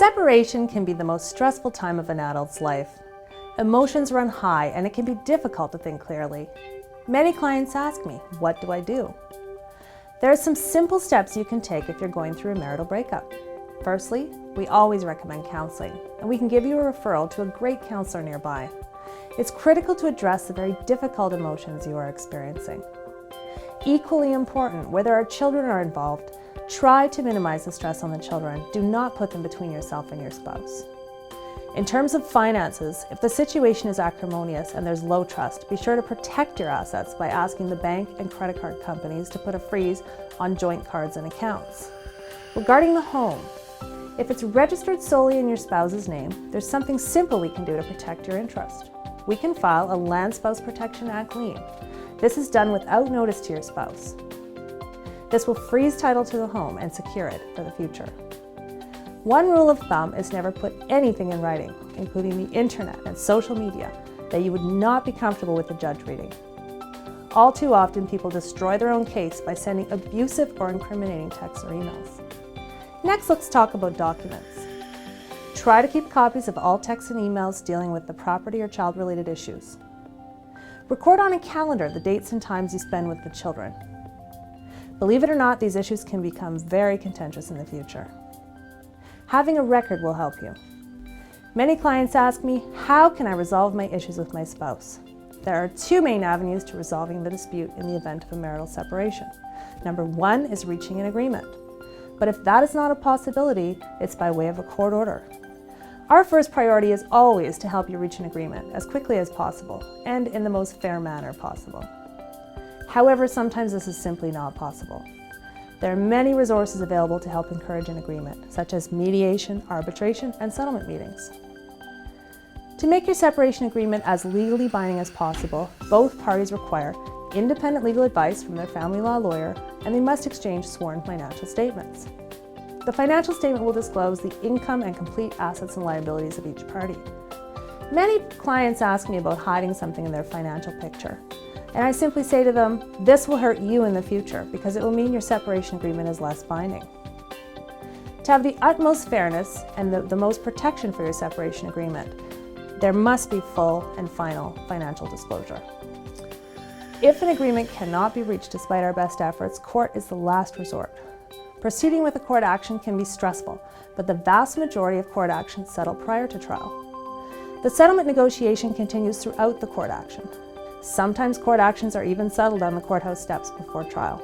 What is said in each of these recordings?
Separation can be the most stressful time of an adult's life. Emotions run high and it can be difficult to think clearly. Many clients ask me, what do I do? There are some simple steps you can take if you're going through a marital breakup. Firstly, we always recommend counseling, and we can give you a referral to a great counselor nearby. It's critical to address the very difficult emotions you are experiencing. Equally important, where there are children are involved, try to minimize the stress on the children. Do not put them between yourself and your spouse. In terms of finances, if the situation is acrimonious and there's low trust, be sure to protect your assets by asking the bank and credit card companies to put a freeze on joint cards and accounts. Regarding the home, if it's registered solely in your spouse's name, there's something simple we can do to protect your interest. We can file a Land Spouse Protection Act lien. This is done without notice to your spouse. This will freeze title to the home and secure it for the future. One rule of thumb is never put anything in writing, including the internet and social media, that you would not be comfortable with the judge reading. All too often, people destroy their own case by sending abusive or incriminating texts or emails. Next, let's talk about documents. Try to keep copies of all texts and emails dealing with the property or child-related issues. Record on a calendar the dates and times you spend with the children. Believe it or not, these issues can become very contentious in the future. Having a record will help you. Many clients ask me, how can I resolve my issues with my spouse? There are two main avenues to resolving the dispute in the event of a marital separation. Number one is reaching an agreement. But if that is not a possibility, it's by way of a court order. Our first priority is always to help you reach an agreement as quickly as possible and in the most fair manner possible. However, sometimes this is simply not possible. There are many resources available to help encourage an agreement, such as mediation, arbitration, and settlement meetings. To make your separation agreement as legally binding as possible, both parties require independent legal advice from their family law lawyer, and they must exchange sworn financial statements. The financial statement will disclose the income and complete assets and liabilities of each party. Many clients ask me about hiding something in their financial picture, and I simply say to them, this will hurt you in the future because it will mean your separation agreement is less binding. To have the utmost fairness and the most protection for your separation agreement, there must be full and final financial disclosure. If an agreement cannot be reached despite our best efforts, court is the last resort. Proceeding with a court action can be stressful, but the vast majority of court actions settle prior to trial. The settlement negotiation continues throughout the court action. Sometimes court actions are even settled on the courthouse steps before trial.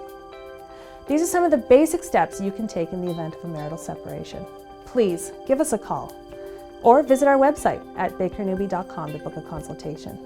These are some of the basic steps you can take in the event of a marital separation. Please give us a call or visit our website at bakernewby.com to book a consultation.